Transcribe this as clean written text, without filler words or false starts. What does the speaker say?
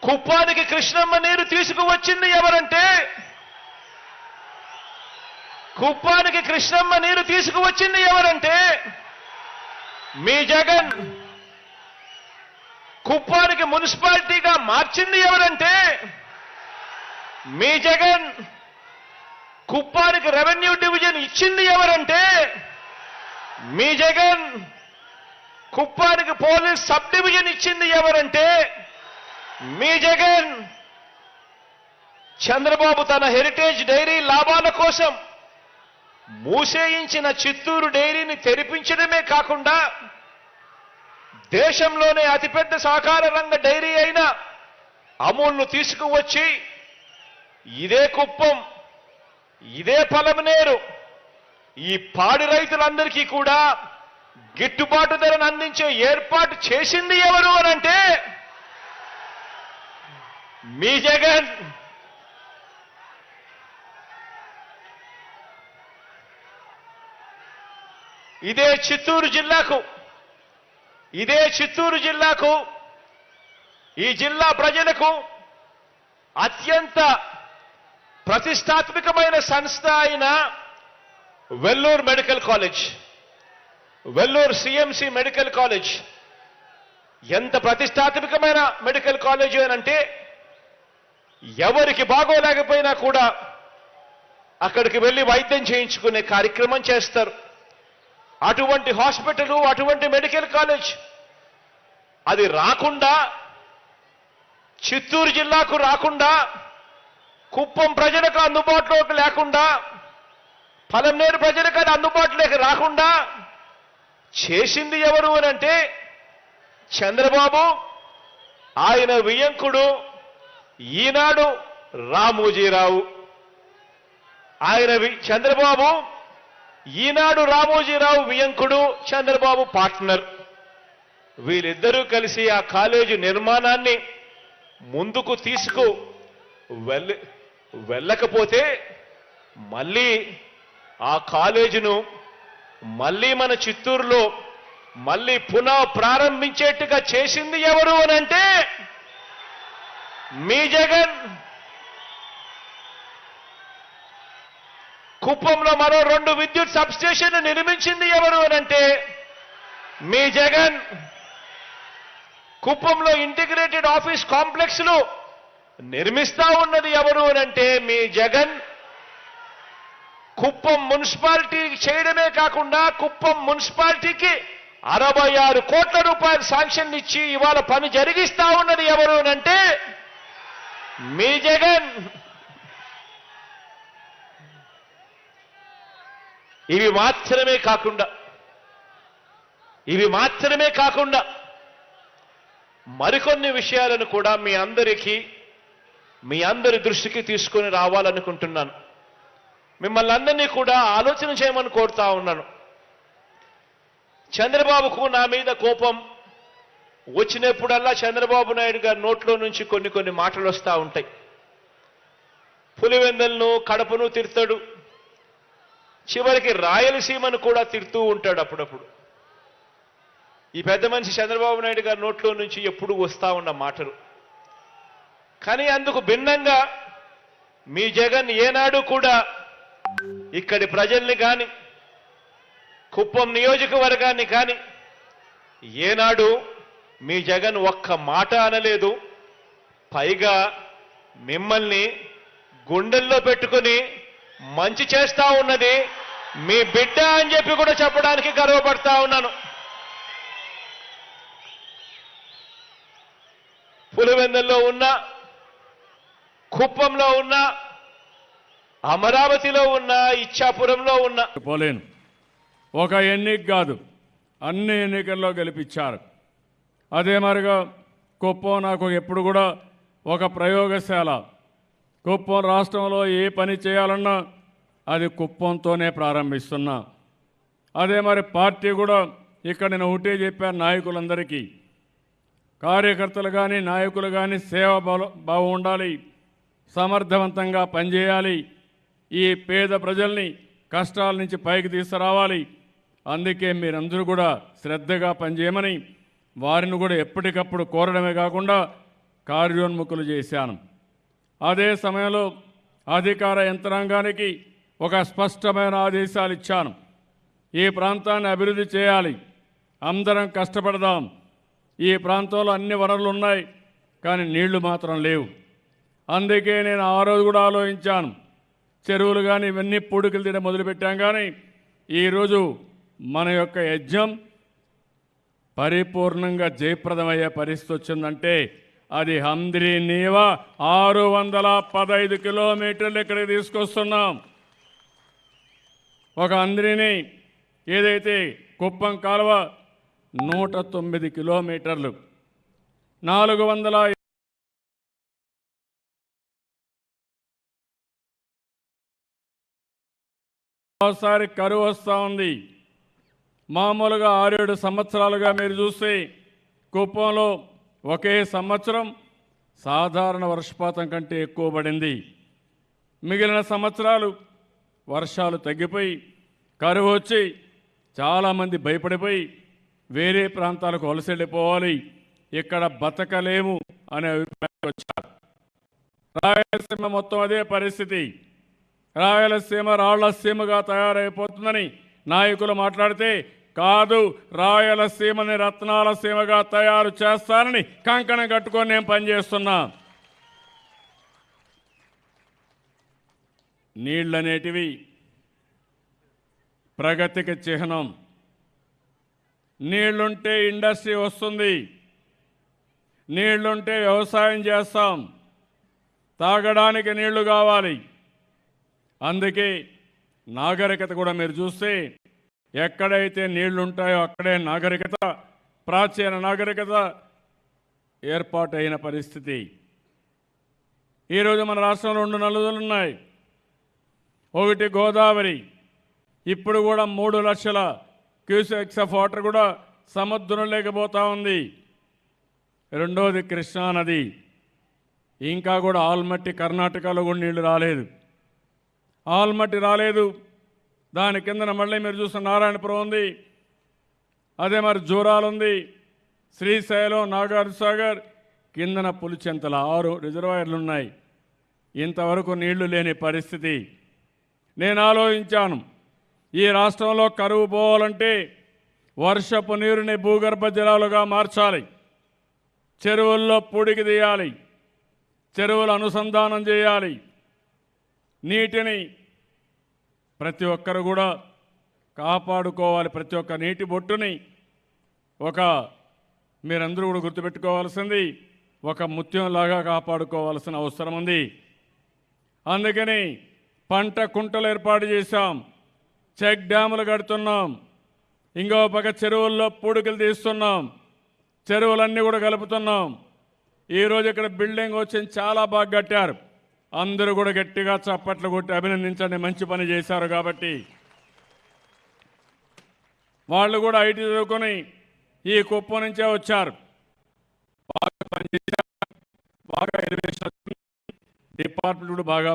కుప్పానికి కృష్ణమ్మ నీరు తీసుకువచ్చింది ఎవరంటే కుప్పానికి కృష్ణమ్మ నీరు తీసుకువచ్చింది ఎవరంటే మీ జగన్. కుప్పానికి మున్సిపాలిటీగా మార్చింది ఎవరంటే మీ జగన్. కుప్పానికి రెవెన్యూ డివిజన్ ఇచ్చింది ఎవరంటే మీ జగన్. కుప్పానికి పోలీస్ సబ్ డివిజన్ ఇచ్చింది ఎవరంటే మీ జగన్. చంద్రబాబు తన హెరిటేజ్ డైరీ లాభాల కోసం మూసేయించిన చిత్తూరు డైరీని తెరిపించడమే కాకుండా దేశంలోనే అతిపెద్ద సహకార రంగ డైరీ అయిన అమూల్ను తీసుకువచ్చి ఇదే కుప్పం, ఇదే పలమనేరు, ఈ పాడి రైతులందరికీ కూడా గిట్టుబాటు ధరను అందించే ఏర్పాటు చేసింది ఎవరు అనంటే మీ జగన్. ఇదే చిత్తూరు జిల్లాకు ఈ జిల్లా ప్రజలకు అత్యంత ప్రతిష్టాత్మకమైన సంస్థ అయిన Vellore medical college, Vellore CMC medical college ఎంత ప్రతిష్టాత్మకమైన మెడికల్ కాలేజ్ అనంటే ఎవరికి బాగోలేకపోయినా కూడా అక్కడికి వెళ్లి వైద్యం చేయించుకునే కార్యక్రమం చేస్తారు. అటువంటి హాస్పిటల్, అటువంటి మెడికల్ కాలేజ్ అది రాకుండా, చిత్తూరు జిల్లాకు రాకుండా, కుప్పం ప్రజలకు అందుబాటులోకి లేకుండా, పలమనేరు ప్రజలకు అది అందుబాటులోకి రాకుండా చేసింది ఎవరు అనంటే చంద్రబాబు, ఆయన వియంకుడు ఈనాడు రామోజీరావు. చంద్రబాబు ఈనాడు రామోజీరావు వియంకుడు, చంద్రబాబు పార్ట్నర్. వీళ్ళిద్దరూ కలిసి ఆ కాలేజీ నిర్మాణాన్ని ముందుకు వెళ్ళకపోతే మళ్ళీ ఆ కాలేజీను మళ్ళీ మన చిత్తూరులో మళ్ళీ పునః ప్రారంభించేట్టుగా చేసింది ఎవరు అనంటే మీ జగన్. కుప్పంలో మరో 2 విద్యుత్ సబ్స్టేషన్లు నిర్మించింది ఎవరు అనంటే మీ జగన్. కుప్పంలో ఇంటిగ్రేటెడ్ ఆఫీస్ కాంప్లెక్స్లు నిర్మిస్తా ఉన్నది ఎవరు అనంటే మీ జగన్. కుప్పం మున్సిపాలిటీ చేయడమే కాకుండా కుప్పం మున్సిపాలిటీకి 66 కోట్ల రూపాయలు శాంక్షన్ ఇచ్చి ఇవాళ పని జరిగిస్తా ఉన్నది ఎవరు అనంటే మీ జగన్. ఇవి మాత్రమే కాకుండా మరికొన్ని విషయాలను కూడా మీ అందరి దృష్టికి తీసుకొని రావాలనుకుంటున్నాను. మిమ్మల్ని అందరినీ కూడా ఆలోచన చేయమని కోరుతా ఉన్నాను. చంద్రబాబుకు నా మీద కోపం వచ్చినప్పుడల్లా చంద్రబాబు నాయుడు గారి నోట్లో నుంచి కొన్ని మాటలు వస్తూ ఉంటాయి. పులివెందులను, కడపను తిడతాడు, చివరికి రాయలసీమను కూడా తిడుతూ ఉంటాడు అప్పుడప్పుడు. ఈ పెద్ద మనిషి చంద్రబాబు నాయుడు గారి నోట్లో నుంచి ఎప్పుడూ వస్తూ ఉన్న మాటలు. కానీ అందుకు భిన్నంగా మీ జగన్ ఏనాడు కూడా ఇక్కడి ప్రజల్ని కానీ, కుప్పం నియోజకవర్గాన్ని కానీ ఏనాడు మీ జగన్ ఒక్క మాట అనలేదు. పైగా మిమ్మల్ని గుండెల్లో పెట్టుకుని మంచి చేస్తా ఉన్నది మీ బిడ్డ అని చెప్పి కూడా చెప్పడానికి గర్వపడతా ఉన్నాను. పులివెందుల్లో ఉన్న, కుప్పంలో ఉన్న, అమరావతిలో ఉన్న, ఇచ్చాపురంలో ఉన్న పోలేను. ఒక ఎన్నిక కాదు, అన్ని ఎన్నికల్లో గెలిపించారు. అదే మరిగా కుప్పం నాకు ఎప్పుడు కూడా ఒక ప్రయోగశాల. కుప్పం రాష్ట్రంలో ఏ పని చేయాలన్నా అది కుప్పంతోనే ప్రారంభిస్తున్నా. అదే మరి పార్టీ కూడా ఇక్కడ నేను ఒకటే చెప్పాను నాయకులందరికీ, కార్యకర్తలు కానీ నాయకులు కానీ సేవా భావం ఉండాలి, సమర్థవంతంగా పనిచేయాలి, ఈ పేద ప్రజల్ని కష్టాల నుంచి పైకి తీసుకురావాలి. అందుకే మీరందరూ కూడా శ్రద్ధగా పనిచేయమని వారిని కూడా ఎప్పటికప్పుడు కోరడమే కాకుండా కార్యోన్ముఖులు చేశాను. అదే సమయంలో అధికార యంత్రాంగానికి ఒక స్పష్టమైన ఆదేశాలు ఇచ్చాను. ఈ ప్రాంతాన్ని అభివృద్ధి చేయాలి, అందరం కష్టపడదాం. ఈ ప్రాంతంలో అన్ని వనరులు ఉన్నాయి, కానీ నీళ్లు మాత్రం లేవు. అందుకే నేను ఆ రోజు కూడా ఆలోచించాను, చెరువులు కానీ ఇవన్నీ పూడికలు తీయడం మొదలుపెట్టాం. కానీ ఈరోజు మన యొక్క యజ్ఞం పరిపూర్ణంగా జయప్రదమయ్యే పరిస్థితి వచ్చిందంటే అది హంద్రీ నీవా 615 కిలోమీటర్లు ఇక్కడికి తీసుకొస్తున్నాం. ఒక హంద్రీని ఏదైతే కుప్పం కాలువ 109 కిలోమీటర్లు 400 ఒకసారి కరువు వస్తూ ఉంది. మామూలుగా 6-7 సంవత్సరాలుగా మీరు చూస్తే కుప్పంలో ఒకే సంవత్సరం సాధారణ వర్షపాతం కంటే ఎక్కువ పడింది. మిగిలిన సంవత్సరాలు వర్షాలు తగ్గిపోయి కరువు వచ్చి చాలామంది భయపడిపోయి వేరే ప్రాంతాలకు వలస వెళ్ళిపోవాలి, ఇక్కడ బతకలేము అనే అభిప్రాయం వచ్చారు. రాయలసీమ మొత్తం అదే పరిస్థితి. రాయలసీమ రాళ్లసీమగా తయారైపోతుందని నాయకులు మాట్లాడితే కాదు, రాయలసీమని రత్నాల సీమగా తయారు చేస్తానని కంకణం కట్టుకొని నేను పనిచేస్తున్నా. నీళ్ళనేటివి ప్రగతికి చిహ్నం. నీళ్లుంటే ఇండస్ట్రీ వస్తుంది, నీళ్లుంటే వ్యవసాయం చేస్తాం, తాగడానికి నీళ్లు కావాలి. అందుకే నాగరికత కూడా మీరు చూస్తే ఎక్కడైతే నీళ్లుంటాయో అక్కడే నాగరికత, ప్రాచీన నాగరికత ఏర్పాటైన పరిస్థితి. ఈరోజు మన రాష్ట్రంలో 2 నదులు ఉన్నాయి. ఒకటి గోదావరి, ఇప్పుడు కూడా 3 లక్షల క్యూసెక్స్ ఆఫ్ వాటర్ కూడా సముద్రం లేకపోతా ఉంది. రెండోది కృష్ణా నది, ఇంకా కూడా ఆల్మట్టి కర్ణాటకలో కూడా నీళ్లు రాలేదు. ఆల్మట్టి రాలేదు, దాని కిందన మళ్ళీ మీరు చూసిన నారాయణపురం ఉంది, అదే మరి జూరాలు ఉంది, శ్రీశైలం, నాగార్జునసాగర్, కిందన పులిచెంతల 6 రిజర్వాయర్లు ఉన్నాయి. ఇంతవరకు నీళ్లు లేని పరిస్థితి. నేను ఆలోచించాను, ఈ రాష్ట్రంలో కరువు పోవాలంటే వర్షపు నీరుని భూగర్భ జలాలుగా మార్చాలి, చెరువుల్లో పూడికి తీయాలి, చెరువులు అనుసంధానం చేయాలి. నీటిని ప్రతి ఒక్కరు కూడా కాపాడుకోవాలి. ప్రతి ఒక్క నీటి బొట్టుని మీరందరూ కూడా గుర్తుపెట్టుకోవాల్సింది ఒక ముత్యంలాగా కాపాడుకోవాల్సిన అవసరం ఉంది. అందుకని పంట కుంటలు ఏర్పాటు చేశాం, చెక్ డ్యాములు కడుతున్నాం, ఇంకో పక్క చెరువుల్లో పూడికలు తీస్తున్నాం, చెరువులన్నీ కూడా కలుపుతున్నాం. ఈరోజు ఇక్కడ బిల్డింగ్ వచ్చింది, చాలా బాగా కట్టారు. అందరూ కూడా గట్టిగా చప్పట్లు కొట్టి అభినందించండి, మంచి పని చేశారు. కాబట్టి వాళ్ళు కూడా ఐటీ చదువుకొని ఈ కుప్పం నుంచే వచ్చారు, బాగా పనిచేశారు, బాగా ఎలివేషన్, డిపార్ట్మెంట్ కూడా బాగా